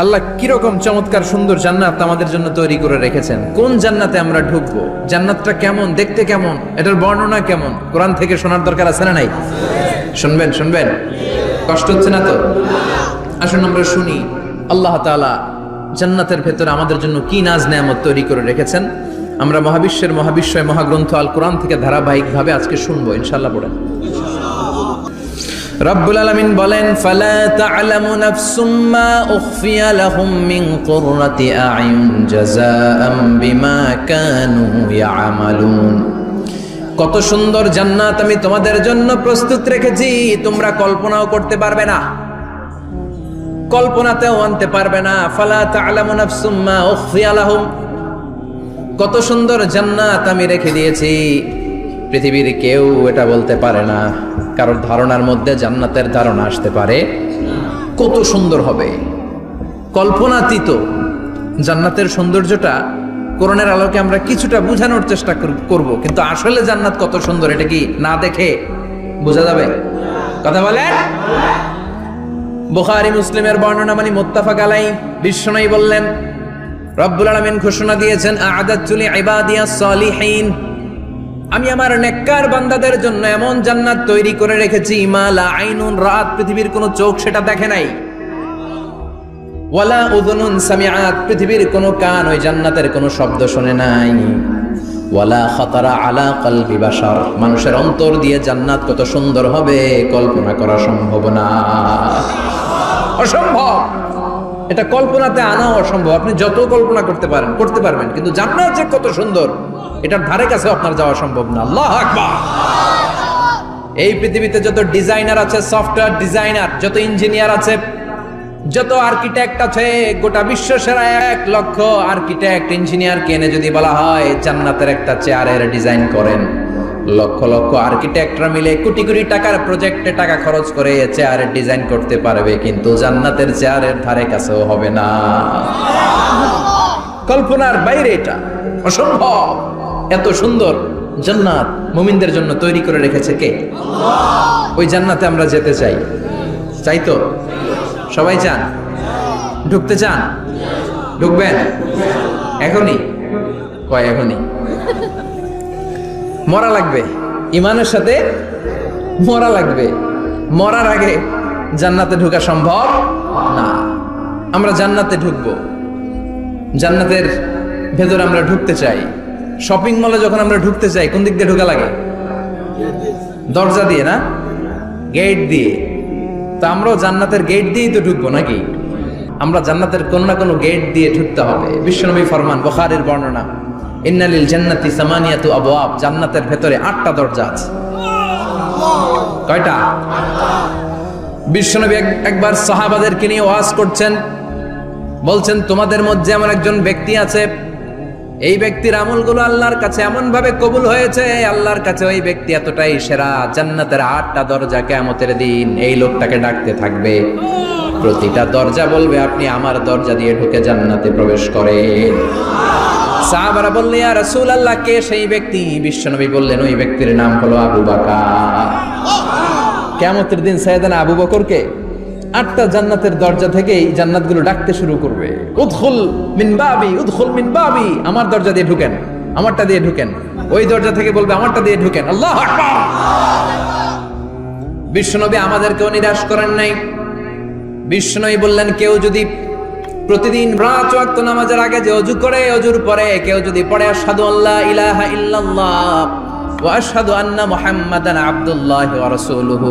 আল্লাহ কিরকম চমৎকার সুন্দর জান্নাত আমাদের জন্য তৈরি করে রেখেছেন। কোন জান্নাতে আমরা ঢুকবো, জান্নাতটা কেমন, দেখতে কেমন, এটার বর্ণনা কেমন, কোরআন থেকে শোনার দরকার আছে না নাই? শুনবেন শুনবেন, কষ্ট হচ্ছে না তো? আসুন আমরা শুনি আল্লাহ তাআলা জান্নাতের ভেতরে আমাদের জন্য কি নাজ নেয়ামত তৈরি করে রেখেছেন। আমরা মহাবিশ্বয় মহাগ্রন্থ আল কোরআন থেকে ধারাবাহিকভাবে আজকে শুনবো ইনশাআল্লাহ। পড়েন। রব্বুল আলামিন বলেন, ফালা তা'লামু নাফসুম মা উখফিয়া লাহুম মিন কুররাতি আ'য়ুন জাযাআম বিমা কানু ইয়া'মালুন। কত সুন্দর জান্নাত আমি তোমাদের জন্য প্রস্তুত রেখেছি, তোমরা কল্পনাও করতে পারবে না, কল্পনাতেও আনতে পারবে না। ফালা তা'লামু নাফসুম মা উখফিয়া লাহুম, কত সুন্দর জান্নাত আমি রেখে দিয়েছি, পৃথিবীর কেউ এটা বলতে পারে না। কারোর ধারণার মধ্যে জান্নাতের ধারণা আসতে পারে কত সুন্দর হবে, কল্পনাতীত জান্নাতের সৌন্দর্যটা কোরআনের আলোকে আমরা কিছুটা বোঝানোর চেষ্টা করব, কিন্তু আসলে জান্নাত কত সুন্দর এটা কি না দেখে বোঝা যাবে? কথা বলেন। বুখারী মুসলিমের বর্ণনা মানে মুত্তাফাক আলাইহি, বিশ্বনবী বললেন, রব্বুল আলামিন ঘোষণা দিয়েছেন, আ'আদাতু লিইবাদিয়াস সালিহিন, আমি আমার নেককার বান্দাদের জন্য এমন জান্নাত তৈরি করে রেখেছি, মা লা আইনুন রাত, পৃথিবীর কোনো চোখ সেটা দেখে নাই, ওয়ালা উযুনুন সামিআত, পৃথিবীর কোনো কান ওই জান্নাতের কোনো শব্দ শুনে নাই, ওয়ালা খাতারা আলা কলবি বাশার, মানুষের অন্তর দিয়ে জান্নাত কত সুন্দর হবে কল্পনা করা সম্ভব না, অসম্ভব। এটা কল্পনাতে আনা অসম্ভব। আপনি যত কল্পনা করতে পারবেন, কিন্তু জান্নাত যে কত সুন্দর এটার ধারে কাছে আপনার যাওয়া সম্ভব না। আল্লাহু আকবার। এই পৃথিবীতে যত ডিজাইনার আছে, সফটওয়্যার ডিজাইনার, যত ইঞ্জিনিয়ার আছে, যত আর্কিটেক্ট আছে, গোটা বিশ্ব সেরা 1 লক্ষ আর্কিটেক্ট ইঞ্জিনিয়ার কেনে যদি বলা হয় জান্নাতের একটা চেয়ারের ডিজাইন করেন, লক্ষ লক্ষ আর্কিটেক্টরা মিলে কোটি কোটি টাকার প্রজেক্টে টাকা খরচ করে চেয়ারের ডিজাইন করতে পারবে, কিন্তু জান্নাতের চেয়ারের ধারে কাছেও হবে না। কল্পনার বাইরে, এটা অসম্ভব। এত সুন্দর জান্নাত মুমিনদের জন্য তৈরি করে রেখেছে কে? আল্লাহ। ওই জান্নাতে আমরা যেতে চাই, চাই তো? সবাই চান? ঢুকতে চান? ঢুকবেন এখনই? কয় এখনই? মরা লাগবে, ইমানের সাথে মরা লাগবে। মরার আগে জান্নাতে ঢোকা সম্ভব না। আমরা জান্নাতে ঢুকবো, জান্নাতের ভেতরে আমরা ঢুকতে চাই। শপিং মলে যখন আমরা ঢুকতে চাই কোন দিক দিয়ে ঢোকা লাগে? দরজা দিয়ে না, গেট দিয়ে। তো আমরাও জান্নাতের গেট দিয়েই তো ঢুকবো নাকি? আমরা জান্নাতের কোন না কোনো গেট দিয়ে ঢুকতে হবে। বিশ্বনবী ফরমান, বুখারীর বর্ণনা, ইন্না লিল জান্নাতি সামানিয়াতু আবওয়াব, জান্নাতের ভেতরে 8টা দরজা আছে। কয়টা? বিশ্বনবী একবার সাহাবাদেরকে নিয়ে ওয়াজ করছেন, বলছেন, তোমাদের মধ্যে এমন একজন ব্যক্তি আছে, এই ব্যক্তির আমলগুলো আল্লাহর কাছে এমন ভাবে কবুল হয়েছে, আল্লাহর কাছে ওই ব্যক্তি এতটাই সেরা, জান্নাতের 8টা দরজা কিয়ামতের দিন এই লোকটাকে ডাকতে থাকবে। প্রতিটা দরজা বলবে, আপনি আমার দরজা দিয়ে ঢুকে জান্নাতে প্রবেশ করেন। সাহাবারা বললেন, ইয়া রাসূলুল্লাহ, কে সেই ব্যক্তি? বিশ্বনবী বললেন, ওই ব্যক্তির নাম হলো আবু বকর। কিয়ামতের দিন সাইয়েদনা আবু বকরকে 8টা জান্নাতের দরজা থেকেই জান্নাতগুলো ডাকতে শুরু করবে, উদখুল মিন বাবি, উদখুল মিন বাবি, আমার দরজা দিয়ে ঢুকেন, আমারটা দিয়ে ঢুকেন। ওই দরজা থেকে বলবে, আমারটা দিয়ে ঢুকেন। আল্লাহু আকবার। বিশ্বনবী আমাদেরকেও নিরাশ করেন নাই। বিশ্বনবী বললেন, কেউ যদি প্রতিদিন 5 ওয়াক্ত নামাজের আগে যে ওযু করে, ওযুর পরে কেউ যদি পড়ে আশহাদু আল্লা ইলাহা ইল্লাল্লাহ ওয়া আশহাদু আন্না মুহাম্মাদান আবদুল্লাহি ওয়া রাসূলুহু,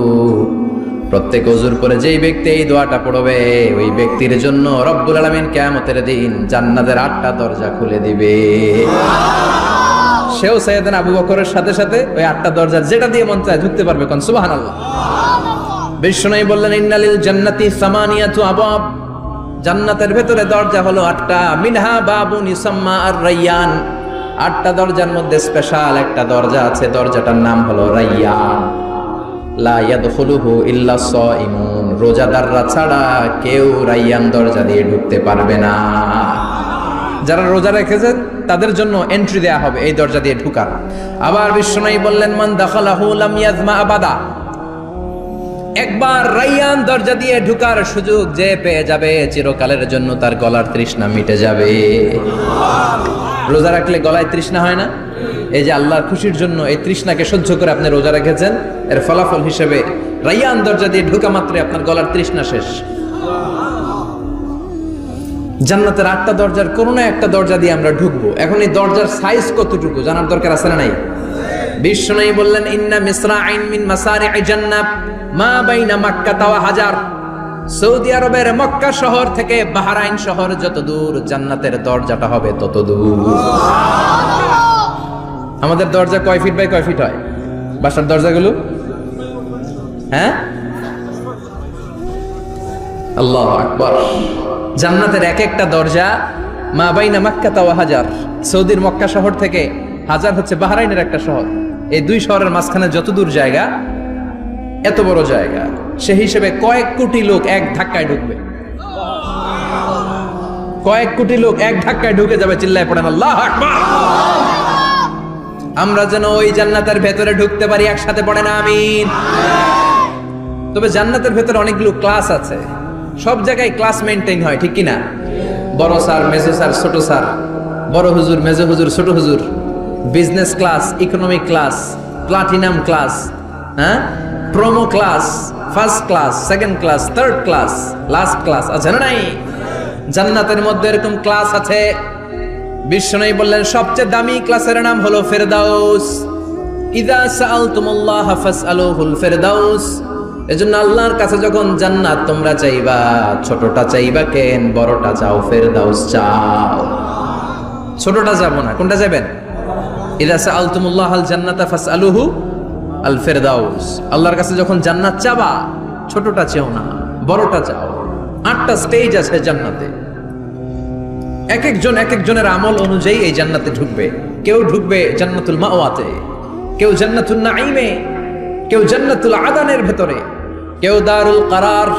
প্রত্যেক ওযুর পরে যেই ব্যক্তি এই দোয়াটা পড়বে, ওই ব্যক্তির জন্য রব্বুল আলামিন কিয়ামতের দিন জান্নাতের 8টা দরজা খুলে দিবে। সেও সাইয়েদনা আবু বকরের সাথে সাথে ওই 8টা দরজা যেটা দিয়ে মন চায় ঢুকতে পারবে। কোন সুবহানাল্লাহ। বিশ্বনবী বললেন, ইন্নালিল জান্নাতি সামানিয়াতু আবওয়াব, জান্নাতের ভেতরে দরজা হলো 8টা, মিনহা বাবুন ইউসাম্মা আর-রায়্যান, 8টা দরজার মধ্যে স্পেশাল একটা দরজা আছে, দরজাটার নাম হলো রায়্যান। লা ইয়াদখুলুহু ইল্লা সাইমুন, রোজাদাররা ছাড়া কেউ রায়্যান দরজা দিয়ে ঢুকতে পারবে না। যারা রোজা রেখেছেন তাদের জন্য এন্ট্রি দেয়া হবে এই দরজা দিয়ে ঢোকার। আবার বিশ্বনবী বললেন, মান দাখালাহু লাম ইয়াজমা আবাদা, একবার রাইয়ান দরজা দিয়ে ঢুকার সুযোগ যে পেয়ে যাবে চিরকালের জন্য তার গলার তৃষ্ণা মিটে যাবে। রোজা রাখলে গলায় তৃষ্ণা হয় না? এই যে আল্লাহর খুশির জন্য এই তৃষ্ণাকে সহ্য করে আপনি রোজা রেখেছেন, এর ফলাফল হিসেবে রাইয়ান দরজা দিয়ে ঢুকা মাত্রই আপনার গলার তৃষ্ণা শেষ। জান্নাতের 8টা দরজার কোন না একটা দরজা দিয়ে আমরা ঢুকবো। এখন এই দরজার সাইজ কতটুকু জানার দরকার আছে না নাই? বিশ্বনবী বললেন, ইন্না মিসরাইন মিন মাসারি'i জান্নাহ মা বাইনা মাক্কা ওয়া হাজার। সৌদি আরবের মক্কা শহর থেকে বাহরাইন শহর যত দূর, জান্নাতের দরজাটা হবে তত দূর। আমাদের দরজা কয় ফিট বাই কয় ফিট হয় বাসার দরজাগুলো? হ্যাঁ, আল্লাহু আকবার। জান্নাতের এক একটা দরজা মা বাইনা মাক্কা ওয়া হাজার। সৌদির মক্কা শহর থেকে হাজার হচ্ছে বাহরাইনের একটা শহর। এই দুই শহরের মাঝখানে যত দূর জায়গা, এত বড় জায়গা, সে হিসেবে কয়েক কোটি লোক এক ধাক্কায় ঢুকবে। কয়েক কোটি লোক এক ধাক্কায় ঢুকে যাবে। চিল্লায় পড়েন আল্লাহু আকবার। আমরা যেন ওই জান্নাতের ভেতরে ঢুকতে পারি, একসাথে পড়েন আমিন। তবে জান্নাতের ভেতরে অনেকগুলো ক্লাস আছে, সব জায়গায় ক্লাস মেইনটেইন হয়, ঠিক কিনা? বড় স্যার, মেজো স্যার, ছোট স্যার, বড় হুজুর, মেজো হুজুর, ছোট হুজুর, business class, economic class, platinum class, হ্যাঁ, promo class, first class, second class, third class, last class আছে না নাই? জান্নাতের মধ্যে এরকম ক্লাস আছে। বিশ্বনবী বললেন সবচেয়ে দামি ক্লাসের নাম হলো ফেরদাউস। ইযা সাআলতুমুল্লাহ ফাসআলুহুল ফেরদাউস। এজন্য আল্লাহর কাছে যখন জান্নাত তোমরা চাইবা, ছোটটা চাইবা কেন, বড়টা চাও, ফেরদাউস চাও। ছোটটা যাবো না, কোনটা যাবেন? ইযা সাআলতুমুল্লাহাল জান্নাতা ফাসআলুহু আল ফেরদাউস। আল্লাহর কাছে যখন জান্নাত চাবা, ছোটটা চাও না, বড়টা চাও। 8টা স্টেজ আছে জান্নাতে। এক একজনের আমল অনুযায়ী এই জান্নাতে ঢুকবে। কেউ ঢুকবে জান্নাতুল মাওয়াতে, কেউ জান্নাতুল নাঈমে, কেউ জান্নাতুল আদানের ভেতরে, কেউ দারুল কারার,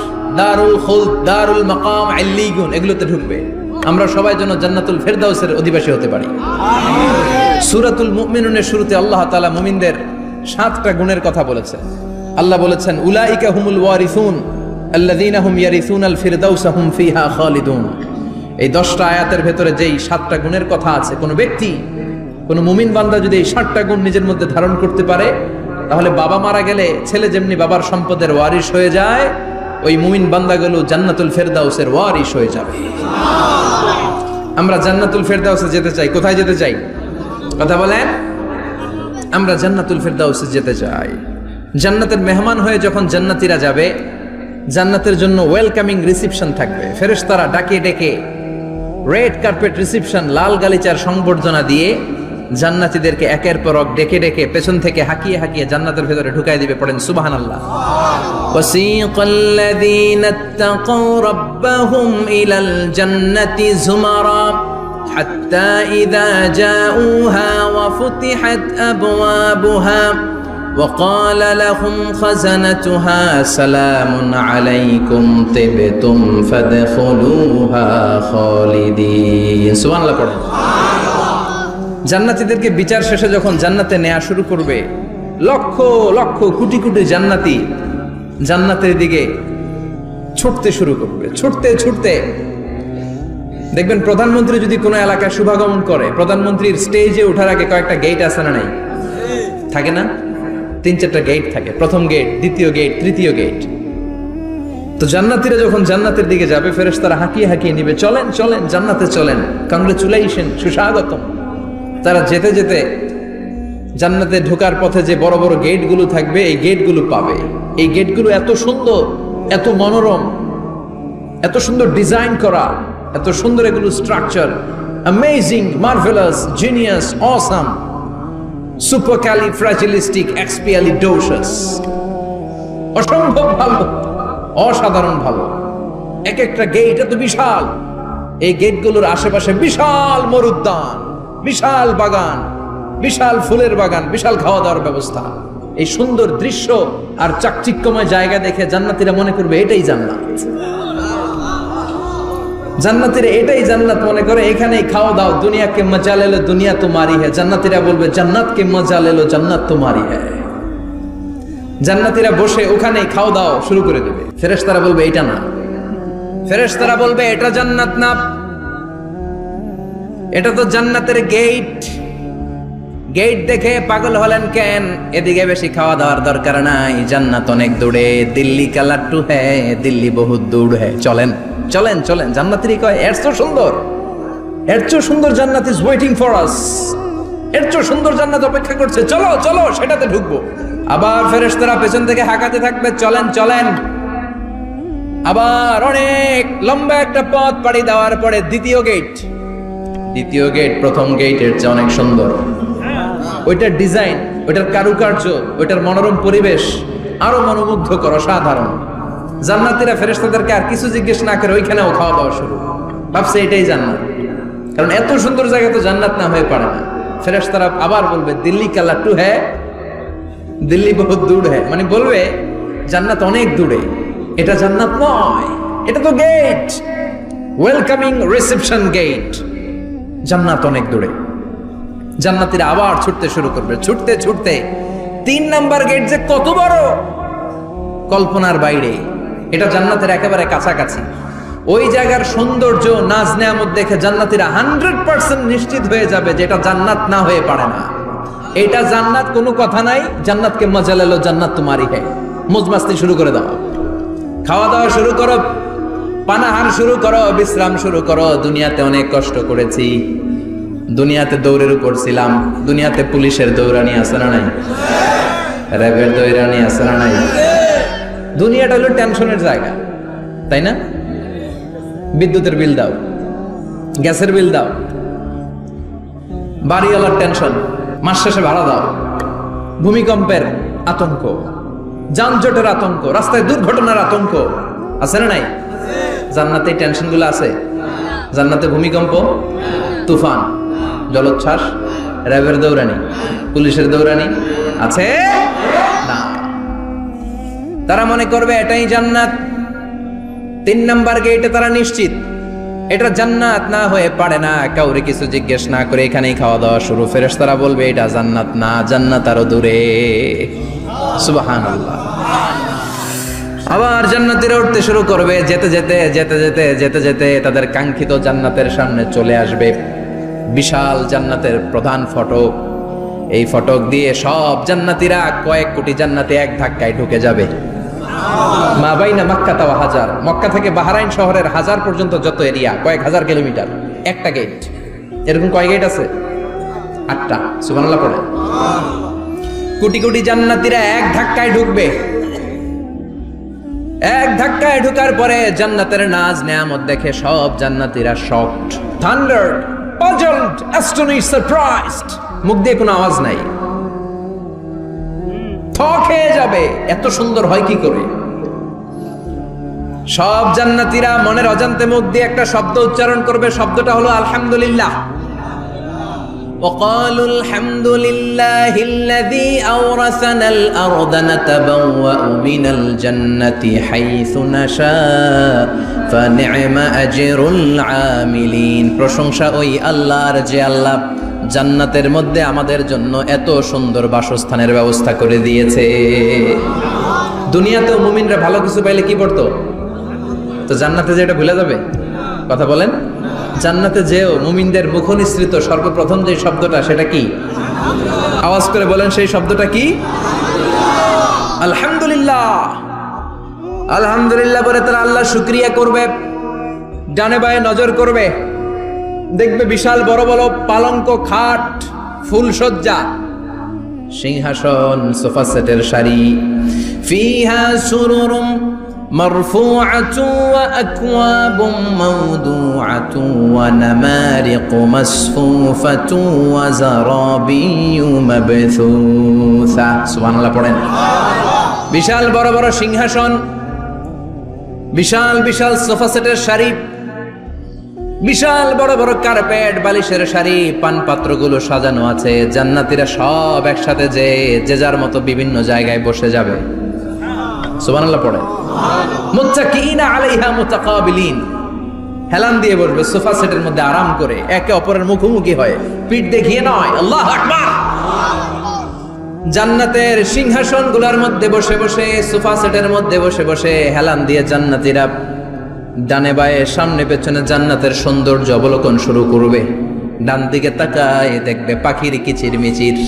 দারুল খুলদ, দারুল মাকাম, আল্লিগুন, এগুলোতে ঢুকবে। আমরা সবাই যেন জান্নাতুল ফেরদাউসের অধিবাসী হতে পারি। সূরাতুল মুমিনুনের শুরুতে আল্লাহ তাআলা মুমিনদের 7টা গুণের কথা বলেছেন। আল্লাহ বলেছেন, উলাইকা হুমুল ওয়ারিসুন আল্লাযীনা হুম ইয়ারিসুনাল ফিরদাউসা হুম ফিহা খালিদুন। এই 10টা আয়াতের ভেতরে যেই 7টা গুণের কথা আছে, কোন ব্যক্তি, কোন মুমিন বান্দা যদি এই 7টা গুণ নিজের মধ্যে ধারণ করতে পারে, তাহলে বাবা মারা গেলে ছেলে যেমনি বাবার সম্পদের ওয়ারিশ হয়ে যায়, ওই মুমিন বান্দাগুলো জান্নাতুল ফেরদাউসের ওয়ারিশ হয়ে যাবে। আমরা জান্নাতুল ফেরদাউসে যেতে চাই। কোথায় যেতে চাই? কথা বলেন। আমরা জান্নাতুল ফেরদাউসে যেতে চাই। জান্নাতের মেহমান হয়ে যখন জান্নাতীরা যাবে, জান্নাতের জন্য ওয়েলকামিং রিসিপশন থাকবে। ফেরেশতারা ডাকে ডেকে রেড কার্পেট রিসিপশন, লাল গালিচার সংবর্ধনা দিয়ে জান্নাতীদেরকে একের পর এক ডেকে ডেকে পেছন থেকে হাঁকিয়ে হাঁকিয়ে জান্নাতের ভেতরে ঢুকাই দিবে। পড়েন সুবহানাল্লাহ। ওয়াসিকাল্লাযীনা ইত্তাকাউ রাব্বাহুম ইলাল জান্নাতি যুমারা হাত্তা ইযা জাউহা ওয়া ফুতিহাত আবওয়াবুহা وقال لهم خزنتها سلام عليكم طبتم فادخلوها خالدين। সুবহানাল্লাহ পড়েন। জান্নাতীদেরকে বিচার শেষে যখন জান্নাতে নেওয়া শুরু করবে, লক্ষ লক্ষ কোটি কোটি জান্নাতি জান্নাতের দিকে ছুটতে শুরু করবে। ছুটতে ছুটতে দেখবেন, প্রধানমন্ত্রী যদি কোনো এলাকায় শুভাগমন করে, প্রধানমন্ত্রীর স্টেজে ওঠার আগে কয়েকটা গেট আছে না নাই? থাকে না? 3-4টা গেট থাকে। প্রথম গেট, দ্বিতীয় গেট, তৃতীয় গেট। তো জান্নাতীরা যখন জান্নাতের দিকে যাবে, ফেরেশতারা হাঁকিয়ে হাঁকিয়ে নিবে, চলেন চলেন জান্নাতে চলেন, কংগ্রেচুলেশন, সুস্বাগতম। তারা যেতে যেতে জান্নাতে ঢোকার পথে যে বড় বড় গেটগুলো থাকবে, এই গেটগুলো পাবে। এই গেটগুলো এত সুন্দর, এত মনোরম, এত সুন্দর ডিজাইন করা, এত সুন্দর এগুলো structure, amazing, marvellous, genius, awesome, supercalifragilisticexpialidocious, অসম্ভব ভালো, অসাধারণ ভালো। এক একটা গেট এত বিশাল। এই গেটগুলোর আশেপাশে বিশাল মরুদ্যান, বিশাল বাগান, বিশাল ফুলের বাগান, বিশাল খাওয়া দাওয়ার ব্যবস্থা। এই সুন্দর দৃশ্য আর চাকচিক্যময় জায়গা দেখে জান্নাতীরা মনে করবে এটাই জান্নাত। জান্নাতীরা এটাই জান্নাত মনে করে, এখানেই খাওয়া দাও। দুনিয়া কে মজা লে লো, দুনিয়া তোমারি হ্যায়। জান্নাতীরা বলবে জান্নাত কে মজা লে লো, জান্নাত তোমারি হ্যায়। জান্নাতীরা বসে ওখানেই খাওয়া দাওয়া শুরু করে দেবে। ফেরেশতারা বলবে এটা না, ফেরেশতারা বলবে এটা জান্নাত না, এটা তো জান্নাতের গেট। গেট দেখে পাগল হলেন কেন? এদিকে বেশি খাওয়া দাওয়ার দরকার নাই, জান্নাত অনেক দূরে। দিল্লি কা লাট্টু হ্যায়, দিল্লি বহুত দূর হ্যায়। চলেন চলেন চলেন। জান্নাতেরই কয় এর চেয়ে সুন্দর, এর চেয়ে সুন্দর জান্নাত ইজ ওয়েটিং ফর আস, এর চেয়ে সুন্দর জান্নাত অপেক্ষা করছে, চলো চলো সেটাতে ঢুকবো। আবার ফেরেশতারা পেছন থেকে হাঁকাতে থাকবে, চলেন চলেন। আবার অনেক লম্বা একটা পথ পাড়ি দেওয়ার পরে দ্বিতীয় গেট। দ্বিতীয় গেট প্রথম গেটের চেয়ে অনেক সুন্দর। ওইটার ডিজাইন, ওইটার কারুকার্য, ওইটার মনোরম পরিবেশ আরো মনোমুগ্ধকর, অসাধারণ। জান্নাতীরা ফেরেশতাদেরকে আর কিছু জিজ্ঞেস না করে ওইখানেও খাওয়া দাওয়া শুরু। ভাবছে এটাই জান্নাত, কারণ এত সুন্দর জায়গা তো জান্নাত না হয়ে পারে না। ফেরেশতারা আবার বলবে দিল্লি কা লাট্টু হ্যায়, দিল্লি বহুত দূর হ্যায়, মানে বলবে জান্নাত অনেক দূরে, এটা জান্নাত নয়, এটা তো গেট, ওয়েলকামিং রিসেপশন গেট, জান্নাত অনেক দূরে। জান্নাতীরা আবার ছুটতে শুরু করবে, ছুটতে ছুটতে 3 নাম্বার গেট যে কত বড়, কল্পনার বাইরে। এটা জান্নাতের একেবারে কাছাকাছি। ওই জায়গার সৌন্দর্য, নাজ নেয়ামত দেখে জান্নাতীরা 100% নিশ্চিত হয়ে যাবে যে এটা জান্নাত না হয়ে পারে না, এটা জান্নাত, কোনো কথা নাই। জান্নাতকে মজা লেলো, জান্নাত তোমারই হ্যায়। মজমাস্তি শুরু করে দাও, খাওয়া দাওয়া শুরু করো, পানাহার শুরু করো, বিশ্রাম শুরু করো। দুনিয়াতে অনেক কষ্ট করেছি, দুনিয়াতে দৌড়ের উপর ছিলাম, দুনিয়াতে পুলিশের দৌড়ানি আছে না নাই, র্যাবের দৌড়ানি আছে না নাই। দুনিয়াটা হলো টেনশনের জায়গা, তাই না? বিদ্যুতের বিল দাও, গ্যাসের বিল দাও, বাড়িওয়ালার টেনশন, মাস শেষে ভাড়া দাও, ভূমিকম্পের আতঙ্ক, যানজটের আতঙ্ক, রাস্তায় দুর্ঘটনার আতঙ্ক আছে না নাই? জান্নাতে এই টেনশনগুলো আছে। জান্নাতে ভূমিকম্প, তুফান, জলোচ্ছ্বাস, র্যাবের দৌড়ানি, পুলিশের দৌড়ানি আছে না। তারা মনে করবে এটাই জান্নাত। 3 নাম্বার গেটে তারা নিশ্চিত এটা জান্নাত না হয়ে পারে না। কাউরে কিছু জিজ্ঞেস না করে এখানেই খাওয়া দাওয়া শুরু। ফেরেশতারা বলবে এটা জান্নাত না, জান্নাত আরো দূরে। সুবহানাল্লাহ। আবার জান্নাতীরা উঠতে শুরু করবে, যেতে যেতে যেতে যেতে যেতে যেতে তাদের কাঙ্ক্ষিত জান্নাতের সামনে চলে আসবে। বিশাল জান্নাতের প্রধান ফটক, এই ফটক দিয়ে সব জান্নাতীরা, কয়েক কোটি জান্নাতি এক ধাক্কায় ঢুকে যাবে। মা বাইনা মক্কা ওয়া হাজার, মক্কা থেকে বাহরাইন শহরের হাজার পর্যন্ত যত এরিয়া, কয়েক হাজার কিলোমিটার, একটা গেট। এরকম কয় গেট আছে? 8টা। সুবহানাল্লাহ পড়ে। কোটি কোটি জান্নাতীরা এক ধাক্কায় ঢুকবে। এক ধাক্কায় ঢুকার পরে জান্নাতের নাজ নেয়ামত দেখে সব জান্নাতীরা শকড, থান্ডার্ড, পাজলড, অ্যাস্টনিশড, সারপ্রাইজড। মুখ দিয়ে কোনো আওয়াজ নাই, থক হয়ে যাবে, এত সুন্দর হয় কি করে। সব জান্নাতীরা মনের অজান্তে মুখ দিয়ে একটা শব্দ উচ্চারণ করবে, শব্দটা হলো আলহামদুলিল্লাহ। وقالوا الحمد لله الذي أورثنا الأرض نتبوأ من الجنة حيث نشاء فنعم أجر العاملين। প্রশংসা ওই আল্লাহর যে আল্লাহ জান্নাতের মধ্যে আমাদের জন্য এত সুন্দর বাসস্থানের ব্যবস্থা করে দিয়েছে। দুনিয়াতেও মুমিনরা ভালো কিছু পাইলে কি করতো? তো জান্নাতে যে এটা ভুলে যাবে? কথা বলেন। জান্নাতে যেও মুমিনদের মুখ নিঃসৃত সর্বপ্রথম যে শব্দটা, সেটা কি? আওয়াজ করে বলেন, সেই শব্দটা কি? আলহামদুলিল্লাহ। আলহামদুলিল্লাহ বলে তারা আল্লাহ শুকরিয়া করবে, ডানে বায়ে নজর করবে, দেখবে বিশাল বড় বড় পালঙ্ক, খাট, ফুলসজ্জা, সিংহাসন, সোফা সেটের সারি। ফিহা সুরুরুম মারফুআতু ওয়া আকওয়াবুম মাওদুআতু ওয়া নামারিকু মাসফুফাতু ওয়া যারাবিয়্যু মাবথুসা। সুবহানাল্লাহ পড়েন। বিশাল বড় বড় সিংহাসন, বিশাল বিশাল সোফা সেটের সারি, বিশাল বড় বড় কার্পেট, বালিশের সারি, পানপাত্রগুলো সাজানো আছে। জান্নাতীরা সব একসাথে যে যার মতো বিভিন্ন জায়গায় বসে যাবে। সুবহানাল্লাহ পড়ে। মুত্তাকিইনা আলাইহা মুতাকাবিলিন, হেলান দিয়ে বসবে সোফা সেটের মধ্যে আরাম করে, একে অপরের মুখোমুখি হয়, পিঠ দেখিয়ে নয়। আল্লাহু আকবার। জান্নাতের সিংহাসনগুলোর মধ্যে বসে বসে, সোফা সেটের মধ্যে বসে বসে হেলান দিয়ে জান্নাতীরা ডানে বায়ে সামনে পেছনে জান্নাতের সৌন্দর্য অবলোকন শুরু করবে। ডান দিকে তাকায় দেখবে পাখির কিচিরমিচির,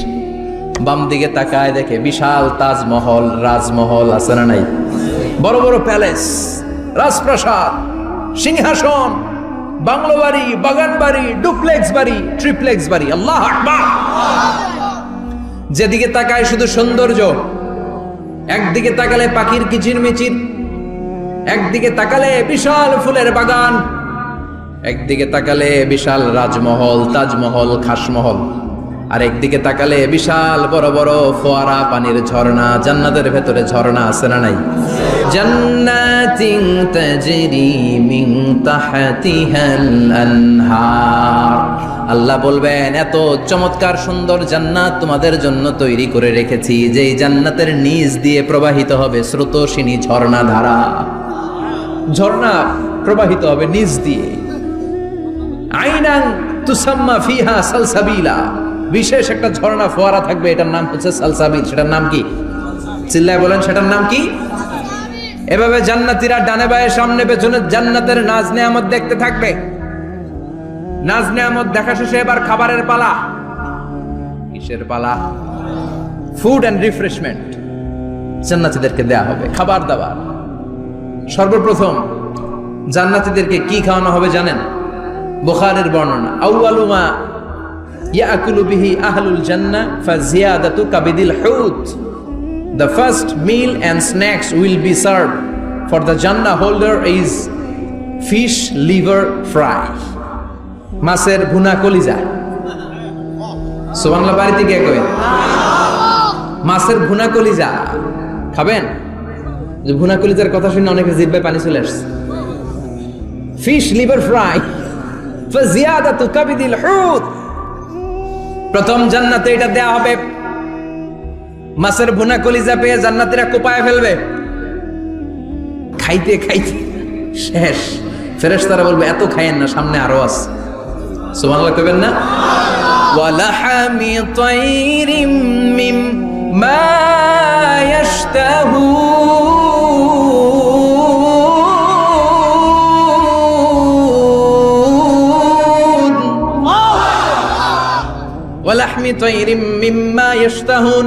বাম দিকে তাকায় দেখে বিশাল তাজমহল, রাজমহল আছে না নাই, বড় বড় প্যালেস, রাজপ্রাসাদ, সিংহাসন, বাংলো বাড়ি, বাগান বাড়ি, ডুপ্লেক্স বাড়ি, ট্রিপ্লেক্স বাড়ি। আল্লাহু আকবার। যেদিকে তাকায় শুধু সৌন্দর্য, একদিকে তাকালে পাখির কিচিরমিচির, একদিকে তাকালে বিশাল ফুলের বাগান, একদিকে তাকালে বিশাল রাজমহল, তাজমহল, খাসমহল, আর একদিকে তাকালে বিশাল বড় বড় ফোয়ারা, পানির ঝর্ণা। জান্নাতের ভেতরে ঝর্ণা আছে না নাই? জান্নাতিন তাজরি মিন তাহতিহাল আনহার। আল্লাহ বলবেন, এত চমৎকার সুন্দর জান্নাত তোমাদের জন্য তৈরি করে রেখেছি, যেই জান্নাতের নিচ দিয়ে প্রবাহিত হবে স্রোতস্বিনী ঝর্ণা ধারা। ঝর্ণা প্রবাহিত হবে নিচ দিয়ে। আইনান তুসাম্মা ফিহা সালসাবিলা, বিশেষ একটা ঝর্ণা ফোয়ারা থাকবে, এটার নাম হচ্ছে সালসাবিল। সেটার নাম কি? চিল্লায় বলেন, সেটার নাম কি? এভাবে জান্নাতীরা ডানে বায়ে সামনে পেছনে জান্নাতের নাজ নেয়ামত দেখতে থাকবে। নাজ নেয়ামত দেখা শেষে এবার খাবারের পালা। কিসের পালা? ফুড এন্ড রিফ্রেশমেন্ট জান্নাতীদেরকে দেয়া হবে, খাবার দাবার। সর্বপ্রথম জান্নাতীদেরকে কি খাওয়ানো হবে জানেন? বুখারীর বর্ণনা, আউয়ালু মা ইয়াকুলু বিহি আহলুল জান্নাহ ফাজিয়াদাতু কাবিদিল হুত। The first meal and snacks will be served for the Jannah holder is fish liver fry. মাছের ভুনা কলিজা। সুবহানাল্লাহ, বাড়িতে গিয়ে কইবেন মাছের ভুনা কলিজা খাবেন। যে ভুনা কলিজার কথা শুনে অনেকে জিহ্বায় পানি চলে আসছে। ফিশ লিভার ফ্রাই ফাজিয়াদাতু কাবিদিল হুত। প্রথম জান্নাতে এটা দেয়া হবে। মাছের ভুনা কলিজা পেয়ে জান্নাতীরা কোপায় ফেলবে, খাইতে খাইতে শেষ। ফেরেশতারা বলবে, এত খাইয়েন না, সামনে আরো আছে। সুবহানাল্লাহ কইবেন না? ওয়ালাহামি তাইরিম মিম্মা ইয়াশতাহুন, ওয়ালাহমি তাইরিম মিম্মা ইয়াশতাহুন।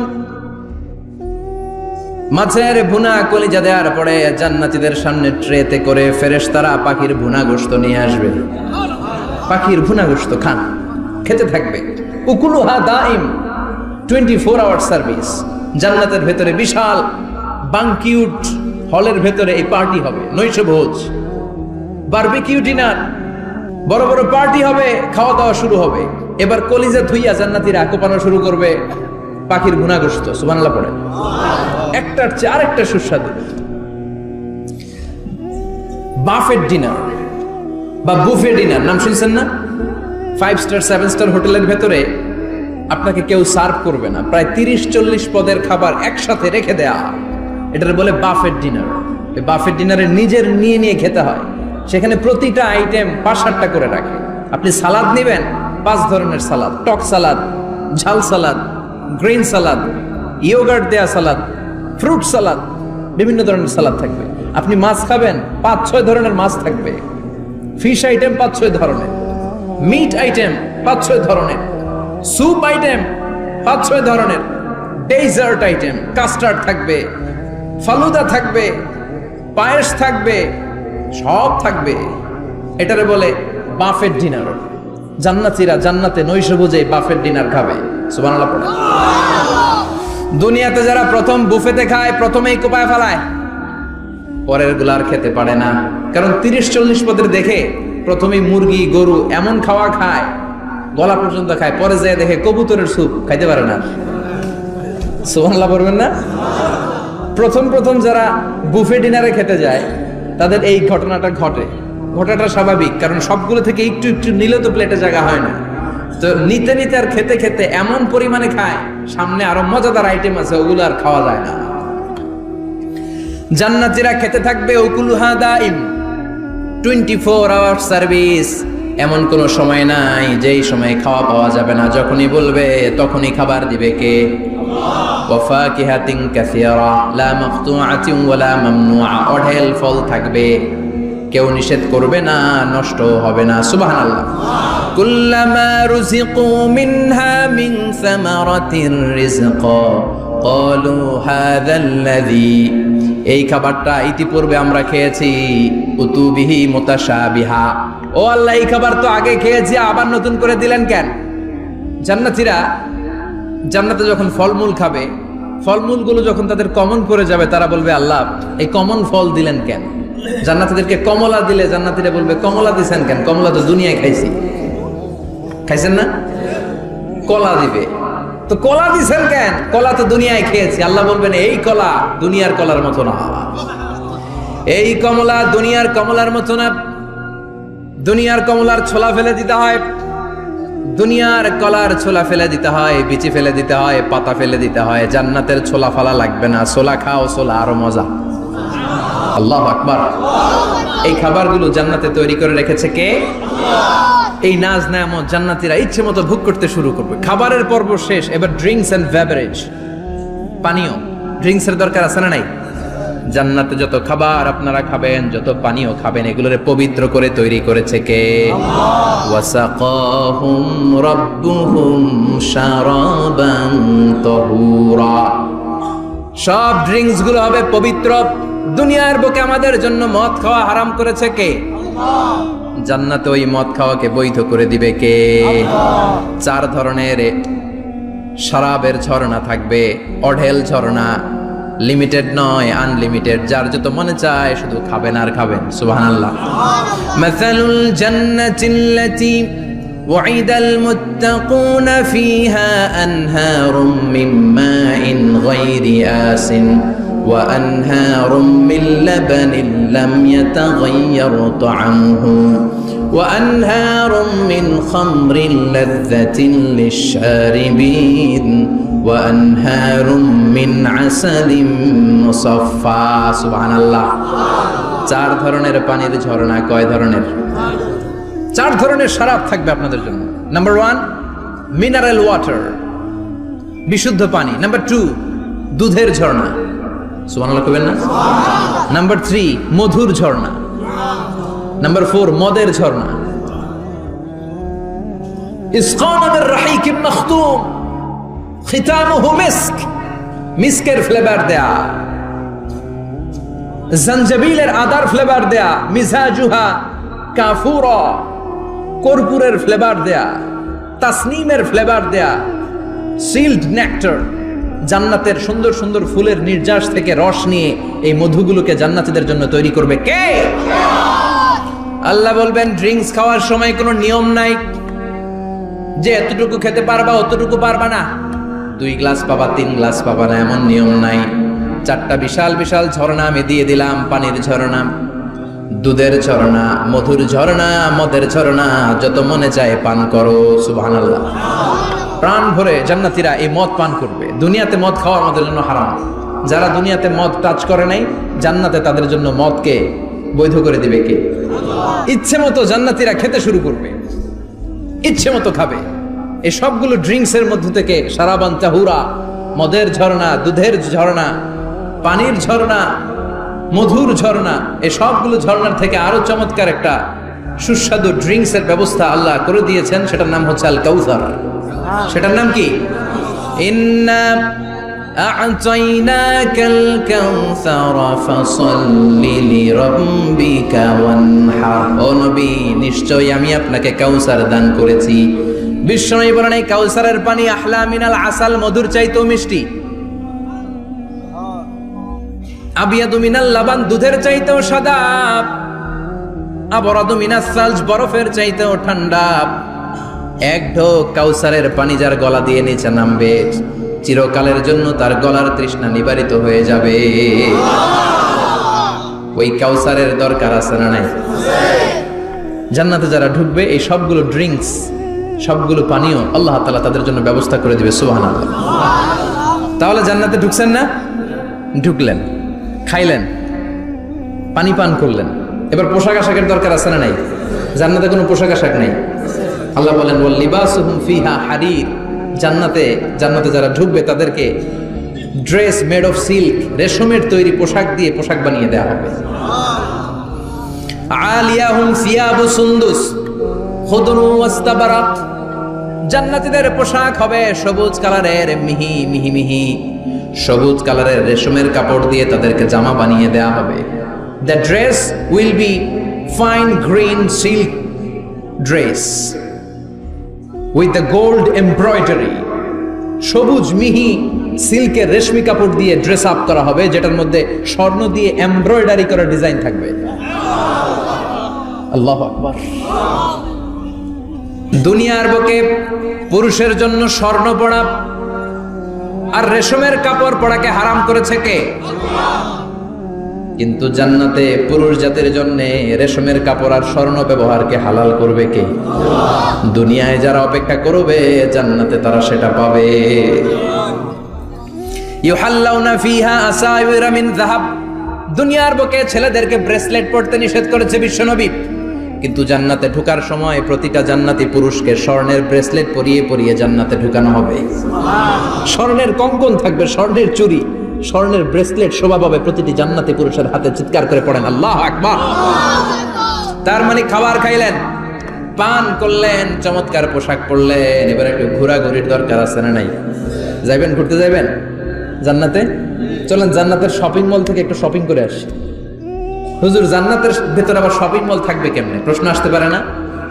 মাছের ভুনা কলিজা দেওয়ার পরে জান্নাতীদের সামনে ট্রেতে করে ফেরেশতারা পাখির ভুনা গোশত নিয়ে আসবে। পাখির ভুনা গোশত খান, খেতে থাকবে। উকুলুহা দাইম, 24 আওয়ার সার্ভিস। জান্নাতের ভেতরে বিশাল বানকিউট হলের ভেতরে এই পার্টি হবে, নৈশভোজ, বারবিকিউ ডিনার, বড় বড় পার্টি হবে, খাওয়া দাওয়া শুরু হবে। এবার কলিজা ধুইয়া জান্নাতীরা কোপানো শুরু করবে পাখির ভুনা গোশত। সুবহানাল্লাহ পড়ে। একটার চেয়ে আরেকটা সুস্বাদু। বাফেট ডিনার বা বুফে ডিনার নাম শুনছেন না? 5 স্টার 7 স্টার হোটেলের ভেতরে আপনাকে কেউ সার্ভ করবে না, প্রায় 30-40 পদের খাবার একসাথে রেখে দেয়া, এটার বলে বাফেট ডিনার। এই বাফেট ডিনারে নিজের নিয়ে নিয়ে খেতে হয়। সেখানে প্রতিটা আইটেম 5-7টা করে রাখে। আপনি সালাদ নেবেন, 5 ধরনের সালাদ, টক সালাদ, ঝাল সালাদ, গ্রিন সালাদ, ইয়োগার্ট দেয়া সালাদ, ফ্রুট সালাদ, বিভিন্ন ধরনের সালাদ থাকবে। আপনি মাছ খাবেন, 5-6 ধরনের মাছ থাকবে। ফিশ আইটেম 5-6 ধরনের, মিট আইটেম 5-6 ধরনের, স্যুপ আইটেম 5-6 ধরনের, ডেজার্ট আইটেম, কাস্টার্ড থাকবে, ফালুদা থাকবে, পায়েস থাকবে, সব থাকবে। এটারে বলে বাফেট ডিনার। জান্নাতীরা জান্নাতে নৈশভোজে বাফেট ডিনার খাবে। সুবহানাল্লাহ পড়ে। দুনিয়াতে যারা প্রথম বুফেতে খায়, প্রথমেই কোপায় ফেলায়, পরের গুলার খেতে পারে না। কারণ 30-40 পদের দেখে প্রথমেই মুরগি, গরু এমন খাওয়া খায়, গলা পর্যন্ত খায়, পরে যায় দেখে কবুতরের স্যুপ খাইতে পারে না। সুবহানাল্লাহ বলবেন না? প্রথম যারা বুফে ডিনারে খেতে যায় তাদের এই ঘটনাটা ঘটে। ঘটাটা স্বাভাবিক, কারণ সবগুলো থেকে একটু একটু নিলে তো প্লেটে জায়গা হয় না। তো নিতে নিতে আর খেতে খেতে এমন পরিমাণে খায়, সামনে আরো মজাদার আইটেম আছে, ওগুলো আর খাওয়া যায় না। জান্নাতীরা খেতে থাকবে উকুলুহা দাইম, 24 আওয়ার সার্ভিস। এমন কোনো সময় নাই যেই সময় খাওয়া পাওয়া যাবে না। যখনই বলবে তখনই খাবার দিবে কে? ওয়া ফাকিহাতিন কাসীরা লা মাকতুআতিন ওয়া লা মামনুআ, অঢেল ফল থাকবে, কেউ নিষেধ করবে না, নষ্ট হবে না। সুবহানাল্লাহ। কুল্লামা রুজিকু মিনহা মিন সামারাতির রিজকা ক্বালু হাযাল্লাযী, এই খাবারটা ইতিপূর্বে আমরা খেয়েছি, উতুবিহি মুতাশাবিহা, ও আল্লাহ এই খাবার তো আগে খেয়েছি, আবার নতুন করে দিলেন কেন? জান্নাতীরা জান্নাতে যখন ফলমূল খাবে, ফলমূলগুলো যখন তাদের কমন পড়ে যাবে, তারা বলবে আল্লাহ এই কমন ফল দিলেন কেন? জান্নাতীদেরকে কমলা দিলে জান্নাতীরা বলবে কমলা দিছেন কেন? কমলা তো দুনিয়ায় খাইছি। খাইছেন না? কলা দিবে, তো কলা দিছেন কেন? কলা তো দুনিয়ায় খেয়েছি। আল্লাহ বলবেন এই কলা দুনিয়ার কলার মতো না, এই কমলা দুনিয়ার কমলার মতো না। দুনিয়ার কমলার ছোলা ফেলে দিতে হয়, দুনিয়ার কলার ছোলা ফেলে দিতে হয়, বিচি ফেলে দিতে হয়, পাতা ফেলে দিতে হয়। জান্নাতের ছোলা ফালা লাগবে না, ছোলা খাও, ছোলা আরো মজা। আল্লাহু আকবার। এই খাবারগুলো জান্নাতে তৈরি করে রেখেছে কে? এই নাজ নেয়ামত জান্নাতীরা ইচ্ছে মতো ভোগ করতে শুরু করবে। খাবারের পর্ব শেষ, এবার ড্রিঙ্কস এন্ড বেভারেজ, পানীয়। ড্রিঙ্কসের দরকার আছে না নাই? জান্নাতে যত খাবার আপনারা খাবেন, যত পানীয় খাবেন, এগুলোরে পবিত্র করে তৈরি করেছে কে? ওয়াসাকাহুম রাব্বুহুম শারাবান তাহুরা। সব ড্রিঙ্কস গুলো হবে পবিত্র। দুনিয়ার বুকে আমাদের জন্য মদ খাওয়া হারাম করেছে কে? জান্নাতে ওই মদ খাওয়াকে বৈধ করে দিবে কে? 4 ধরনের শরাবের ঝর্ণা থাকবে, অঢেল ঝর্ণা, লিমিটেড নয়, আনলিমিটেড। যার যত মনে চায় শুধু খাবেন আর খাবেন। সুবহানাল্লাহ। মাসালুল জান্নাতিল্লাতী ওয়াইদাল মুত্তাকুনা ফিহা আনহারুম মিন মাইন গায়রি আসিন ওয়া আনহারুম মিন লাবানিন লাম ইয়াতাগায়্যার তা'আমুহু ওয়া আনহারুম মিন খামরিন লাযযাতিন লিশ-শারিবিন ওয়া আনহারুম মিন আসালিম মুসাফফা। সুবহানাল্লাহ। 4 ধরনের পানির ঝর্ণা। কয় ধরনের? 4 ধরনের শরাব থাকবে আপনাদের জন্য। নাম্বার 1 মিনারেল ওয়াটার, বিশুদ্ধ পানি। নাম্বার 2 দুধের ঝর্ণা। সুবহানাল্লাহ কইবেন না? নাম্বার 3 মধুর ঝর্ণা। নাম্বার 4 মদের ঝর্ণা। ইসকানা বির রাহিকিম মাখতুম খিতামুহু মিস্ক, মিস্কের ফ্লেভার দেয়া, জঞ্জাবিলের আদার ফ্লেভার দেয়া, মিজাজুহা কাফুরা, কর্পূরের ফ্লেভার দেয়া, তাসনিমের ফ্লেভার দেয়া, সিল্ড নেক্টার। জান্নাতের সুন্দর সুন্দর ফুলের নির্যাস থেকে রস নিয়ে এই মধুগুলোকে জান্নাতীদের জন্য তৈরি করবে কে? আল্লাহ বলবেন ড্রিঙ্কস খাওয়ার সময় কোনো নিয়ম নাই যে এতটুকু খেতে পারবা অতটুকু পারবা না, 2 গ্লাস পাবা 3 গ্লাস পাবা না, এমন নিয়ম নাই। 4টা বিশাল বিশাল ঝর্ণা আমি দিয়ে দিলাম। পানির ঝর্ণা, দুধের ঝর্ণা, মধুর ঝর্ণা, মদের ঝর্ণা, যত মনে চায় পান করো। সুবহানাল্লাহ। প্রাণ ভরে জান্নাতীরা এই মদ পান করবে। দুনিয়াতে মদ খাওয়া আমাদের জন্য হারাম। যারা দুনিয়াতে মদ টাচ করে নাই, জান্নাতে তাদের জন্য মদকে বৈধ করে দিবে কে? ইচ্ছে মতো জান্নাতীরা খেতে শুরু করবে, ইচ্ছে মতো খাবে। এই সবগুলো ড্রিঙ্কস এর মধ্য থেকে শারাবান তাহুরা, মদের ঝর্ণা, দুধের ঝর্ণা, পানির ঝর্ণা, মধুর ঝর্ণা, এই সবগুলো ঝর্ণার থেকে আরো চমৎকার একটা সুস্বাদু ড্রিঙ্কস এর ব্যবস্থা আল্লাহ করে দিয়েছেন। সেটার নাম হচ্ছে আল কাউসার। সেটার নাম কি? ইন্না আ'তাইনাকাল কাউসার ফাসাল্লি লিরাব্বিকা ওয়ানহার। ও নবী, নিশ্চয়ই আমি আপনাকে কাউসার দান করেছি। বিশ্বনবী বলেন এই কাউসারের পানি আহলা মিনাল আসাল, মধুর চাইতেও মিষ্টি। আবিয়াদু মিনাল লাবান, দুধের চাইতেও সাদা। আবরাদু মিনাস সালজ, বরফের চাইতেও ঠান্ডা। এক ঢোক কাউসারের পানি যার গলা দিয়ে নিচে নামবে, চিরকালের জন্য তার গলার তৃষ্ণা নিবারিত হয়ে যাবে। ওই কাউসারের দরকার আছে না নাই? জান্নাতে যারা ঢুকবে এই সবগুলো ড্রিঙ্কস, সবগুলো পানীয় আল্লাহ তাআলা তাদের জন্য ব্যবস্থা করে দিবে। সুবহানাল্লাহ। তাহলে জান্নাতে ঢুকছেন না? ঢুকলেন, খাইলেন, পানি পান করলেন, এবার পোশাক আশাকের দরকার আছে না নাই? জান্নাতে কোনো পোশাক আশাক নাই। আল্লাহ বলেন ওয়াল লিবাসুহুম ফিহা হারির, জান্নাতে যারা ঢুকবে তাদেরকে ড্রেস মেড অফ সিল্ক, রেশমের তৈরি পোশাক দিয়ে পোশাক বানিয়ে দেওয়া হবে। আলিয়াহুম সিয়াবু সুন্দুস খুদরু ওয়াস্তাবারাক, জান্নাতীদের পোশাক হবে সবুজ কালারের, মিহি মিহি মিহি সবুজ কালারের রেশমের কাপড় দিয়ে তাদেরকে জামা বানিয়ে দেওয়া হবে। The dress will be fine green silk dress with the gold embroidery, সবুজ মিহি সিল্কের রেশমি কাপড় দিয়ে ড্রেস আপ করা হবে, যেটার মধ্যে স্বর্ণ দিয়ে এমব্রয়ডারি করা ডিজাইন থাকবে। আল্লাহু আকবার। দুনিয়ার বুকে পুরুষের জন্য স্বর্ণ পরা আর রেশমের কাপড় পরাকে হারাম করেছে কে? কিন্তু জান্নাতে পুরুষ জাতির জন্য রেশমের কাপড় আর স্বর্ণ ব্যবহারকে হালাল করবে কে? দুনিয়ায় যারা অপেক্ষা করবে জান্নাতে তারা সেটা পাবে। ইউহাল্লাউনা ফিহা আসাইরা মিন যাহাব, দুনিয়ার বুকে ছেলেদেরকে ব্রেসলেট পরতে নিষেধ করেছে বিশ্বনবী, কিন্তু জান্নাতে ঢোকার সময় প্রতিটা জান্নাতি পুরুষকে স্বর্ণের ব্রেসলেট পরিয়ে পরিয়ে জান্নাতে ঢুকানো হবে। স্বর্ণের কঙ্কন থাকবে, স্বর্ণের চুড়ি, স্বর্ণের ব্রেসলেট শোভা পাবে প্রতিটি জান্নাতি পুরুষের হাতে। চিৎকার করে পড়েন আল্লাহু আকবার। তার মানে খাবার খাইলেন, পান করলেন, চমৎকার পোশাক পরলেন, এবার একটু ঘোরাঘুরির দরকার আছে না নাই? যাইবেন, ঘুরতে যাইবেন জান্নাতে? চলেন জান্নাতের শপিং মল থেকে একটু শপিং করে আসি। হুজুর জান্নাতের ভেতরে আবার শপিং মল থাকবে কেমনে? প্রশ্ন আসতে পারে না?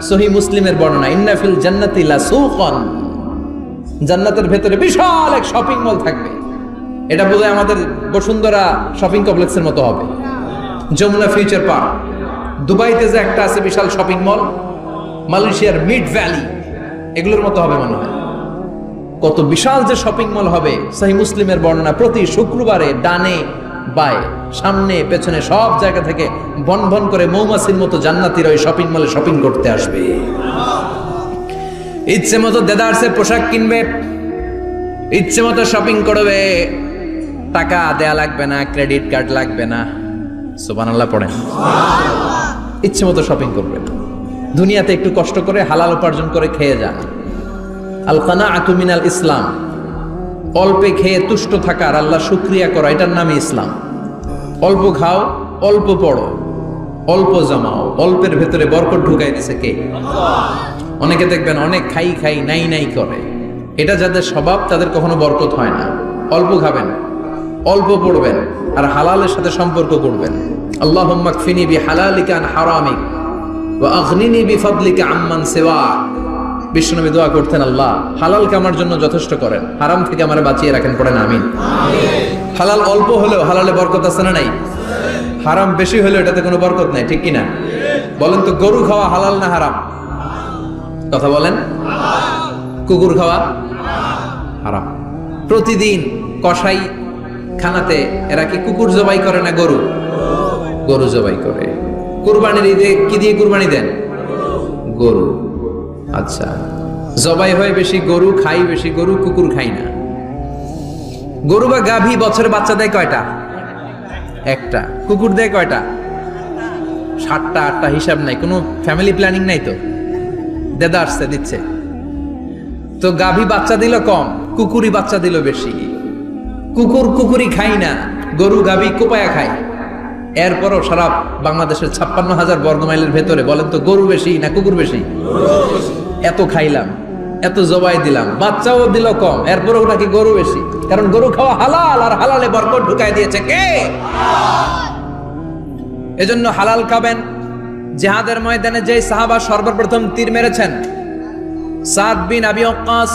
সহিহ মুসলিমের বর্ণনা, ইন্না ফিল জান্নাতি লাসুকান, জান্নাতের ভেতরে বিশাল এক শপিং মল থাকবে। এটা বোধহয় আমাদের বসুন্ধরা শপিং কমপ্লেক্সের মতো হবে, যমুনা ফিউচার পার্ক। দুবাইতে যে একটা আছে বিশাল শপিং মল, মালয়েশিয়ার মিড ভ্যালি, এগুলোর মতো হবে মনে হয়। কত বিশাল যে শপিং মল হবে! সহিহ মুসলিমের বর্ণনা, প্রতি শুক্রবারে ডানে বায়ে সামনে পেছনে সব জায়গা থেকে বন বন করে মৌমাছির মতো জান্নাতীরা ওই শপিং মলে শপিং করতে আসবে। ইচ্ছে মতো দেদারসে পোশাক কিনবে, ইচ্ছে মতো শপিং করবে, টাকা দেয়া লাগবে না, ক্রেডিট কার্ড লাগবে না। সুবহানাল্লাহ পড়েন। ইচ্ছে মতো শপিং করবে। দুনিয়াতে একটু কষ্ট করে হালাল উপার্জন করে খেয়ে যান। আল কানাআতু মিনাল ইসলাম, অল্পে খেয়ে তুষ্ট থাকার, আল্লাহ শুকরিয়া করা, এটার নামই ইসলাম। অল্প খাও, অল্প পড়ো, অল্প জমাও, অল্পের ভেতরে বরকত ঢুকাই দিছে কে? অনেকে দেখবেন অনেক খাই খাই নাই নাই করে, এটা যাদের স্বভাব তাদের কখনো বরকত হয় না। অল্প খাবেন, অল্প পড়বেন, আর হালালের সাথে সম্পর্ক করবেন। আল্লাহুম্মা কফিনি বিহালালিকা আন হারামিক ওয়া আগনিনি বিফাদলিকা আম্মান সিওয়াক। বিশ্বনবী দোয়া করতেন, আল্লাহ হালালকে আমার জন্য যথেষ্ট করেন, হারাম থেকে আমারে বাঁচিয়ে রাখেন। পড়েন আমিন। হালাল অল্প হলেও হালালে বরকত আছে না নাই? হারাম বেশি হলেও এটাতে কোনো বরকত নাই, ঠিক কিনা? বলেন তো, গরু খাওয়া হালাল না হারাম? কথা বলেন। কুকুর খাওয়া হারাম। প্রতিদিন কসাই খানাতে এরা কি কুকুর জবাই করে না গরু? গরু জবাই করে। কুরবানির ঈদে কি দিয়ে কুরবানি দেন? গরু। আচ্ছা, জবাই হয় বেশি গরু, খাই বেশি গরু, কুকুর খাই না। গরু বা গাভী বছরে বাচ্চা দেয় কয়টা? একটা। কুকুর দেয় কয়টা? 7টা 8টা, হিসাব নাই, কোনো ফ্যামিলি প্ল্যানিং নাই তো, দেদা আসছে দিচ্ছে। তো গাভী বাচ্চা দিল কম, কুকুরই বাচ্চা দিল বেশি। কুকুরি খাই না, গরু গাভী কোপায়া খায়। এরপরও সারা বাংলাদেশের 56,000 বর্গমাইলের ভেতরে বলেন তো, গরু বেশি না কুকুর বেশি? এত খাইলাম, এত জবাই দিলাম, বাচ্চাও দিল কম, এরপরও নাকি গরু বেশি। কারণ গরু খাওয়া হালাল, আর হালালে বরকত ঢুকাই দিয়েছে কে? এজন্য হালাল খাবেন। জিহাদের ময়দানে যে সাহাবা সর্বপ্রথম তীর মেরেছেন, সাদ বিন আবি ওয়াক্কাস,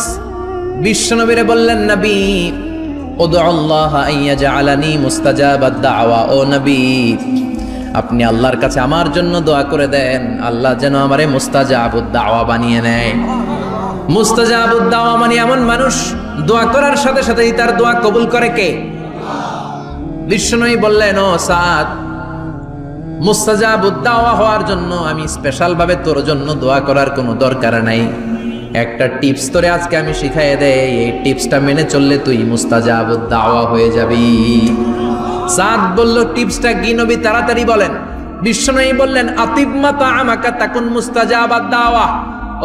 বিশ্বনবীরে বললেন, নবী উদউ আল্লাহ আইয়াজআলানি মুস্তাজাবাদ দাওয়া। ও নবী, আপনি আল্লাহর কাছে আমার জন্য দোয়া করে দেন, আল্লাহ যেন আমারে মুস্তাজাবুদ দাওয়া বানিয়ে নেয়। মুস্তাজাবুদ দাওয়া মানে এমন মানুষ দোয়া করার সাথে সাথেই তার দোয়া কবুল করে কে? বিশ্বনবী বললেন, ও সাদ, মুস্তাজাবুদ দাওয়া হওয়ার জন্য আমি স্পেশাল ভাবে তোর জন্য দোয়া করার কোনো দরকার নাই। একটা টিপস তোরে আজকে আমি শিখাইয়ে দেই, এই টিপসটা মেনে চললে তুই মুস্তাজাবুদ দাওয়া হয়ে যাবি। সাদ বলল, টিপসটা কি নবী? তাড়াতাড়ি বলেন। বিশ্বনবী বললেন, আতিব মা তাআমাকা তাকুন মুস্তাজাবাদ দাওয়া।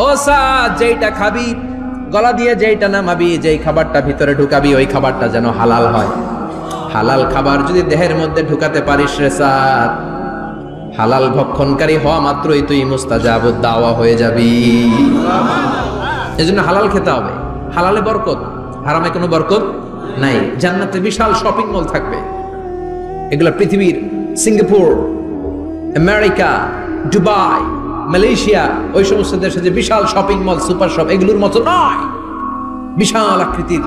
ও সাদ, যেটা খাবি গলা দিয়ে যেইটা নামাবি, যেই খাবারটা ভিতরে ঢুকাবি, ওই খাবারটা যেন হালাল হয়। হালাল খাবার যদি দেহের মধ্যে ঢুকাতে পারিস রে স্যার, হালাল ভক্ষণকারী হওয়া মাত্রই তুই মুস্তাজাবুদ দাওয়া হয়ে যাবি। এজন্য হালাল খেতে হবে। হালালে বরকত, হারামে কোনো বরকত নাই। জান্নাতে বিশাল শপিং মল থাকবে, এগুলো পৃথিবীর সিঙ্গাপুর, আমেরিকা, দুবাই, মালয়েশিয়া, ওই সমস্ত দেশে যে বিশাল শপিং মল, সুপার শপ, এগুলোর মতো নয়। বিশাল আকৃতির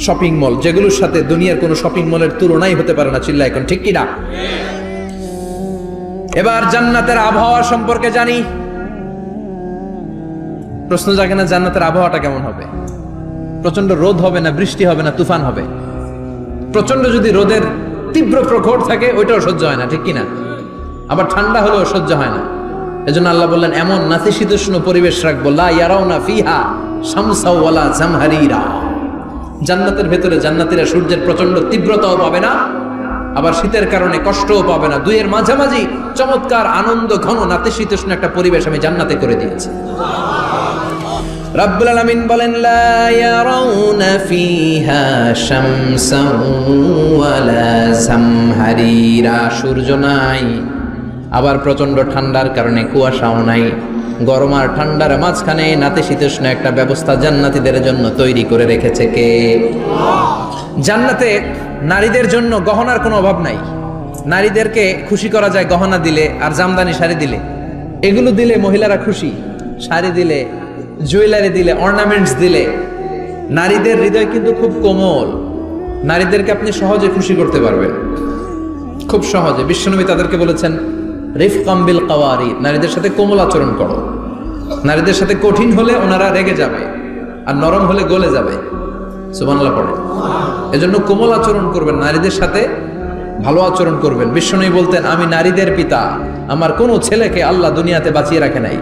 শপিং মল, যেগুলোর সাথে দুনিয়ার কোনো শপিং মলের তুলনাই হতে পারে না। চিল্লা এখন ঠিক কিনা? এবার জান্নাতের আবহাওয়া সম্পর্কে জানি। প্রশ্ন জাগে না, জান্নাতের আবহাওয়াটা কেমন হবে? প্রচন্ড রোদ হবে না, বৃষ্টি হবে না, তুফান হবে? প্রচন্ড যদি রোদের তীব্র প্রখর থাকে, ওইটাও সহ্য হয় না, ঠিক কিনা? আবার ঠান্ডা হলেও সহ্য হয় না। এজন্য আল্লাহ বললেন এমন নাতিশীতোষ্ণ পরিবেশ রাখবো, লা ইয়ারাউনা ফিহা শামসা ওয়ালা জামহারিরা। জান্নাতের ভেতরে জান্নাতীরা সূর্যের প্রচন্ড তীব্রতাও পাবে না, আবার শীতের কারণে কষ্টও পাবে না। দুইয়ের মাঝামাঝি চমৎকার আনন্দ ঘন নাতিশীতোষ্ণ একটা পরিবেশ আমি জান্নাতে করে দিয়েছি। রাব্বুল আলামিন বলেন লা ইয়ারাউনা ফিহা শামসা ওয়ালা জামহারিরা। সূর্য নাই, আবার প্রচন্ড ঠান্ডার কারণে কুয়াশাও নাই। গরম আর ঠান্ডার মাঝখানে নাতিশীতোষ্ণ একটা ব্যবস্থা জান্নাতীদের জন্য তৈরি করে রেখেছে কে? জান্নাতে নারীদের জন্য গহনার কোনো অভাব নাই। নারীদেরকে খুশি করা যায় গহনা দিলে আর জামদানি শাড়ি দিলে। এগুলো দিলে মহিলারা খুশি। শাড়ি দিলে, জুয়েলারি দিলে, অর্নামেন্টস দিলে। নারীদের হৃদয় কিন্তু খুব কোমল। নারীদেরকে আপনি সহজে খুশি করতে পারবেন, খুব সহজে। বিশ্বনবী তাদেরকে বলেছেন রিফকাম বিল কাওয়ারিদ, নারীদের সাথে কোমল আচরণ করো। নারীদের সাথে কঠিন হলে ওনারা রেগে যাবে, আর নরম হলে গলে যাবে। সুবহানাল্লাহ পড়ে। এজন্য কোমল আচরণ করবেন, নারীদের সাথে ভালো আচরণ করবেন। বিশ্বনবী বলতেন আমি নারীদের পিতা, আমার কোনো ছেলেকে আল্লাহ দুনিয়াতে বাঁচিয়ে রাখে নাই।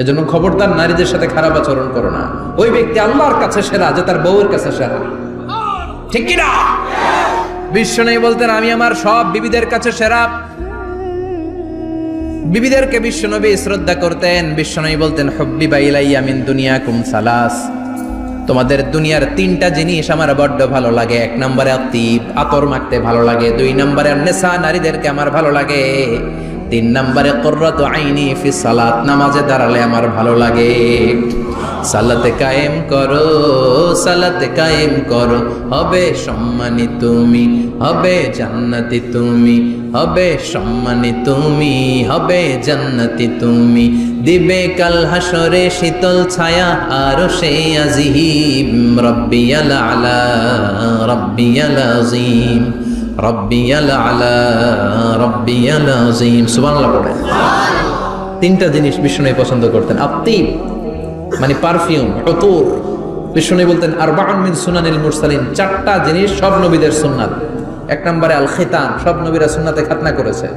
এজন্য খবরদার নারীদের সাথে খারাপ আচরণ করো না। ওই ব্যক্তি আল্লাহর কাছে সেরা যে তার বউয়ের কাছে সেরা, ঠিক কি না? বিশ্বনবী বলতেন আমি আমার সব বিবিদের কাছে সেরা। বিবিদেরকে বিশ্বনবী শ্রদ্ধা করতেন। বিশ্বনবী বলতেন হুব্বিবা ইলাইয়া মিন দুনিয়াকুম সালাস, তোমাদের দুনিয়ার তিনটা জিনিস আমার বড্ড ভালো লাগে। এক নম্বরে আতিব, আতর মাখতে ভালো লাগে। দুই নম্বরে নেশা, নারীদেরকে আমার ভালো লাগে। তিন নম্বরে কুররাতু আইনি ফি সালাত, নামাজে দাঁড়ালে আমার ভালো লাগে। সালাতে কায়েম করো, সালাতে কায়েম করো, হবে সম্মানী তুমি, হবে জান্নাতি তুমি, হবে সম্মানী তুমি, হবে জান্নাতি তুমি। দিবে কাল হাসরে শীতল ছায়া আরশে আজিম। রব্বিয়াল আলা, রব্বিয়াল আযীম, রব্বিয়াল আলা, রব্বিয়াল আযীম। সুবহানাল্লাহ পড়ে। তিনটা জিনিস বিষ্ণু পছন্দ করতেন। আতিব মানে পারফিউম, উতুর। বিষ্ণু বলতেন আরবাউন মিন সুনানিল মুরসালিন, চারটা জিনিস সব নবীদের সুন্নাত। এক নম্বরে আল খিতান, সব নবীরা সুন্নাতে খাতনা করেছে।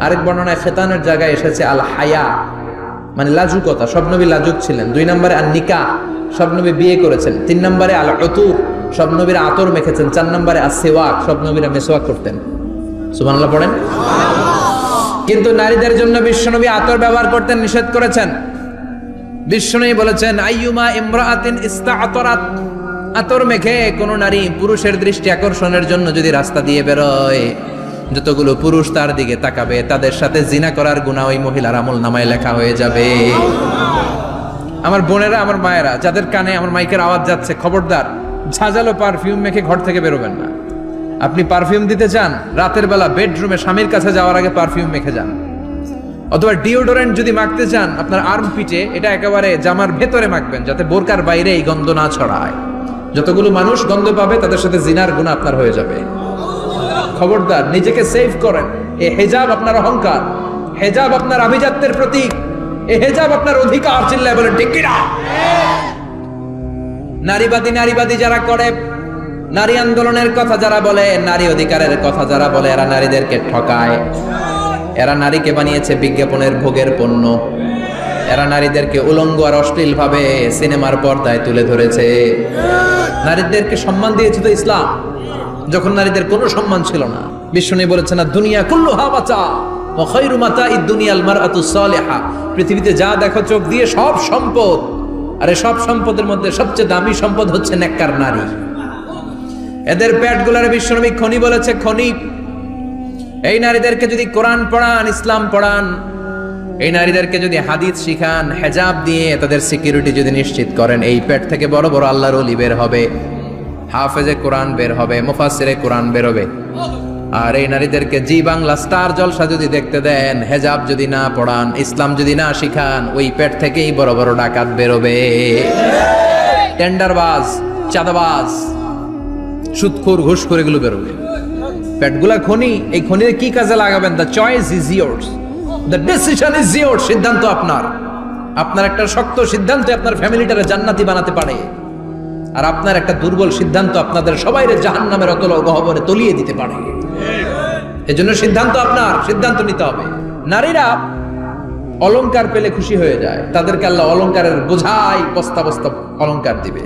আরেক বর্ণনায় খিতানের জায়গায় এসেছে আল হায়া, মানে লাজুকতা, সব নবী লাজুক ছিলেন। দুই নম্বরে আল নিকাহ, সব নবী বিয়ে করেছেন। তিন নম্বরে আল উতুর, সব নবীরা আতর মেখেছেন। চার নম্বরে আস সিওয়াক, সব নবীরা মেসওয়াক করতেন। সুবহানাল্লাহ পড়েন। কিন্তু নারীদের জন্য বিশ্বনবী আতর ব্যবহার করতেন নিষেধ করেছেন। বিশ্বনবী বলেছেন আইয়ুমা ইমরাআতিন ইস্তাআতারাত, আতর মেখে কোন নারী পুরুষের দৃষ্টি আকর্ষণের জন্য যদি রাস্তা দিয়ে বেরোয়, যতগুলো পুরুষ তার দিকে তাকাবে তাদের সাথে জিনা করার গুনাহ ওই মহিলার আমলনামায় লেখা হয়ে যাবে। আমার বোনেরা, আমার মায়েরা, যাদের কানে আমার মাইকের আওয়াজ যাচ্ছে, খবরদার ঝাঁঝালো পারফিউম মেখে ঘর থেকে বেরোবেন না। আপনি পারফিউম দিতে চান, রাতের বেলা বেডরুমে স্বামীর কাছে যাওয়ার আগে পারফিউম মেখে যান। অথবা ডিওডোরেন্ট যদি মাখতে চান, আপনার আর্ম পিটে, এটা একেবারে জামার ভেতরে মাখবেন, যাতে বোরকার বাইরে এই গন্ধ না ছড়ায়। যতগুলো মানুষ গন্ধ পাবে তাদের সাথে জিনার গুনাহ আপনার হয়ে যাবে। খবরদার নিজেকে সেভ করেন। এই হেজাব আপনার অহংকার, হেজাব আপনার আভিজাত্যের প্রতীক, এই হেজাব আপনার অধিকার। চিল্লায় বলেন ঠিক কিনা? নারীবাদী নারীবাদী যারা করে, নারী আন্দোলনের কথা যারা বলে, নারী অধিকারের কথা যারা বলে, এরা নারীদেরকে ঠকায়। এরা নারীকে বানিয়েছে বিজ্ঞাপনের ভোগের পণ্য। এরা নারীদেরকে উলঙ্গ আর অশ্লীল ভাবে সিনেমার পর্দায় তুলে ধরেছে। নারীদেরকে সম্মান দিয়েছে তো ইসলাম, যখন নারীদের কোনো সম্মান ছিল না। বিশ্বনবী বলেছেন না দুনিয়া কুল্লুহা মাতা ওয়া খায়রু মাতাইদ দুনিয়াল মারআতুস সালিহা, পৃথিবীতে যা দেখো চোখ দিয়ে সব সম্পদ, আরে সব সম্পদের মধ্যে সবচেয়ে দামি সম্পদ হচ্ছে নেককার নারী। এদের পেটগুলার বিশ্বনবী খনি বলেছে, খনি। এই নারীদেরকে যদি কোরআন পড়ান, ইসলাম পড়ান, এই নারীদেরকে যদি হাদিস শিখান, হেজাব দিয়ে তাদের সিকিউরিটি যদি নিশ্চিত করেন, এই পেট থেকে বড় বড় আল্লাহর ওলি বের হবে, হাফেজে কোরআন বের হবে, মুফাসসিরে কোরআন বের হবে। আর এই নারীদেরকে জি বাংলা স্টার জলসা যদি দেখতে দেন, হেজাব যদি না পড়ান, ইসলাম যদি না শিখান, ওই পেট থেকেই বড় বড় ডাকাত বেরোবে, টেন্ডারবাজ, চাঁদাবাজ, সুদখোর, ঘুষখোর, এগুলো বেরোবে। পেটগুলা খনি, এই খনিতে কি কাজে লাগাবেন? The choice is years, the decision is years. সিদ্ধান্ত আপনার। আপনার একটা শক্ত সিদ্ধান্ত আপনার ফ্যামিলিটারে জান্নাতি বানাতে পারে, আর আপনার একটা দুর্বল সিদ্ধান্ত আপনাদের সবাইরে জাহান্নামের অতল গহ্বরে তলিয়ে দিতে পারে। এজন্য সিদ্ধান্ত আপনার, সিদ্ধান্ত নিতে হবে। নারীরা অলংকার পেলে খুশি হয়ে যায়, তাদেরকে আল্লাহ অলংকারের বোঝাই বস্তা বস্তা অলংকার দিবে।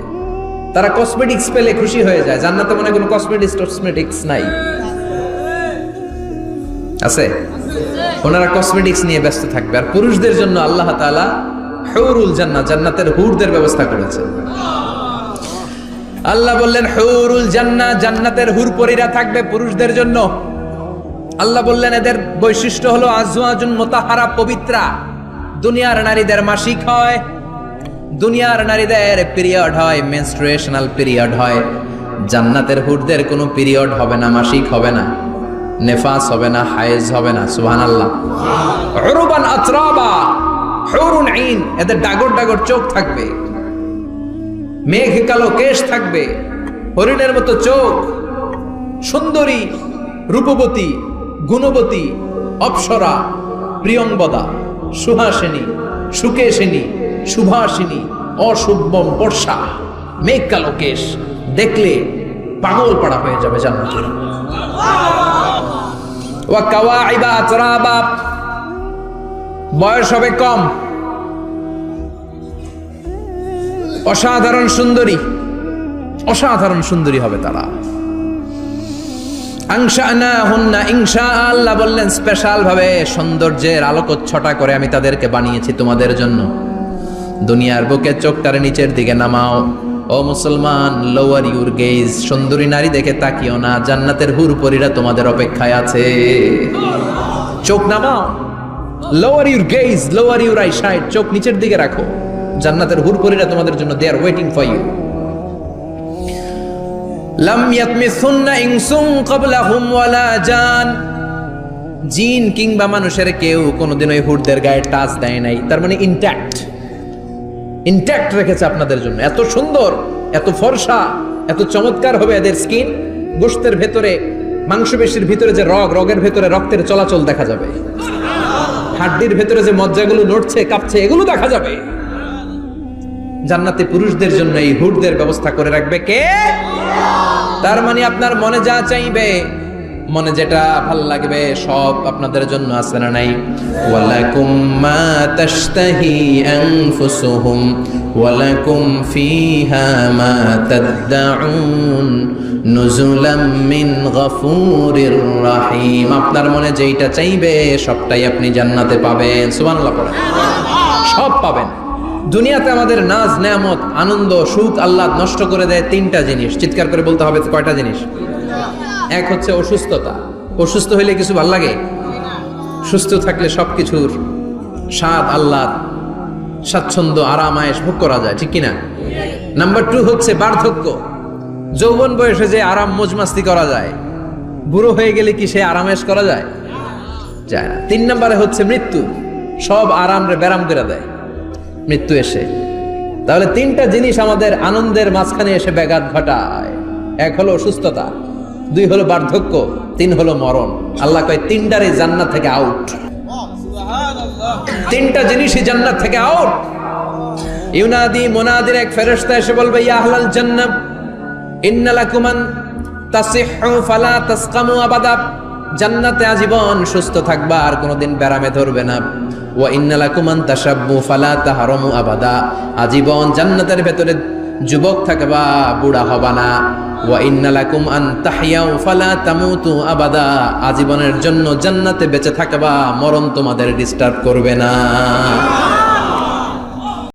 তারা কসমেটিক্স পেলে খুশি হয়ে যায়। জান্নাতে মনে কোনো কসমেটিক্স নাই, আছে? ওনারা কসমেটিক্স নিয়ে ব্যস্ত থাকবে। আর পুরুষদের জন্য আল্লাহ তাআলা হুরুল জান্নাহ, জান্নাতের হুরদের ব্যবস্থা করেছে। আল্লাহ বললেন হুরুল জান্নাহ, জান্নাতের হুর পরীরা থাকবে পুরুষদের জন্য। আল্লাহ বললেন এদের বৈশিষ্ট্য হলো আজওয়াজুন মুতাহহারা, পবিত্রা। দুনিয়ার নারীদের মাসিক হয়, দুনিয়ার নারীদের পিরিয়ড হয়, মেনস্ট্রুয়েশনাল পিরিয়ড হয়। জান্নাতের হুরদের কোনো পিরিয়ড হবে না, মাসিক হবে না, নেফাস হবে না, হায়েজ হবে না। সুবহানাল্লাহ। উরুবান আতরাবা, হুরুন আইন, এদের ডাগর ডাগর চোখ থাকবে, মেঘ কালো কেশ থাকবে, হরিণের মতো চোখ, সুন্দরী, রূপবতী, গুণবতী, অপ্সরা, প্রিয়ংবদা, সুহাসিনী, সুকেশিনী, সুভাষিনী, অশুভম বর্ষা, মেঘ কালো কেশ, দেখলে পাগল পাড়া হয়ে যাবে জান্নাতে। ওয়া কাওয়াইবা আতরাবা, বয়স হবে কম, অসাধারণ সুন্দরী, অসাধারণ সুন্দরী হবে তারা। আনশানাহুন্না ইনশা, আল্লাহ বললেন স্পেশাল ভাবে সৌন্দর্যের আলোকচ্ছটা করে আমি তাদেরকে বানিয়েছি তোমাদের জন্য। দুনিয়ার বুকে চোখটারে নিচের দিকে নামাও। ও মুসলমান, লোয়ার ইউর গেজ, সুন্দরী নারী দেখে তাকিও না, জান্নাতের হুর পরীরা তোমাদের অপেক্ষায় আছে। চোখ নামাও, lower your gauge, lower your I side, চোখ নিচের দিকে রাখো। জান্নাতের হুর পরীরা তোমাদের জন্য, দে আর ওয়েটিং ফর ইউ। লাম ইয়াতমিসুন্না ইনসুন ক্বাবলাহুম ওয়ালা জান, জিন কিংবা মানুষের কেউ কোনোদিন ওই হুরদের গায়ে টাচ দেয় নাই। তার মানে ইনট্যাক্ট রেখেছে আপনাদের জন্য। এত সুন্দর, এত ফর্সা, এত চমৎকার হবে এদের স্কিন। গোশতের ভেতরে, মাংসপেশির ভিতরে যে রগের ভেতরে রক্তের চলাচল দেখা যাবে, হাড্ডির ভেতরে যে মজ্জাগুলো নড়ছে কাঁপছে, এগুলো দেখা যাবে। জান্নাতে পুরুষদের জন্য এই হুরদের ব্যবস্থা করে রাখবে কে? তার মানে আপনার মনে যা চাইবে, মনে যেটা ভাল লাগবে, সব আপনাদের জন্য আছে না নাই? ওয়ালাকুম মা তাশতাহি আনফুসুহুম ওয়ালাকুম ফিহা মা তাদউন নুজুলাম মিন গফুরির রহিম। আপনার মনে যেটা চাইবে সবটাই আপনি জান্নাতে পাবেন। সুবহানাল্লাহ পড়েন। সব পাবেন। দুনিয়াতে আমাদের নাজ, নেয়ামত, আনন্দ, সুখ আল্লাহ নষ্ট করে দেয় তিনটা জিনিস। চিৎকার করে বলতে হবে কয়টা জিনিস? এক হচ্ছে অসুস্থতা। অসুস্থ হইলে কিছু ভাল লাগে? সুস্থ থাকলে সবকিছুর স্বাদ, আল্লাহ, স্বাচ্ছন্দ্য, আরাম, আয়েশ ভোগ করা যায়, ঠিক কিনা? নাম্বার 2 হচ্ছে বার্ধক্য। যৌবন বয়সে যে আরাম মজমাস্তি করা যায়, বুড়ো হয়ে গেলে কি সে আরামেশ করা যায়? যায় না। 3 নম্বরে হচ্ছে মৃত্যু। সব আরাম রে ব্যারাম করে দেয় মৃত্যু এসে। তাহলে 3টা জিনিস আমাদের আনন্দের মাঝখানে এসে ব্যাঘাত ঘটায়। 1 হলো অসুস্থতা, 2 হলো বার্ধক্য, 3 হলো মরণ। আল্লাহ কয় 3টারই জান্নাত থেকে আউট। 3টা জিনিসই জান্নাত থেকে আউট। ইউনাদি, মুনাদির এক ফেরেশতা এসে বলবে, ইয়া আহলাল জান্নাহ ইন্না লাকুম আন তাসিহু ফালা তাসকামু আবাদা। জান্নাতে আজীবন সুস্থ থাকবা, আর কোনোদিন ব্যারামে ধরবে না। ওয়া ইন্না লাকুম আন তাশাব্বু ফালা তাহরামু আবাদা। আজীবন জান্নাতের ভেতরে যুবক থাকবা, বুড়া হবা না। ওয়া ইন্না লাকুম আন তাহইয়াউ ফালা তামুতু আবাদা। আজীবনের জন্য জান্নাতে বেঁচে থাকবা, মরণ তোমাদের ডিস্টার্ব করবে না।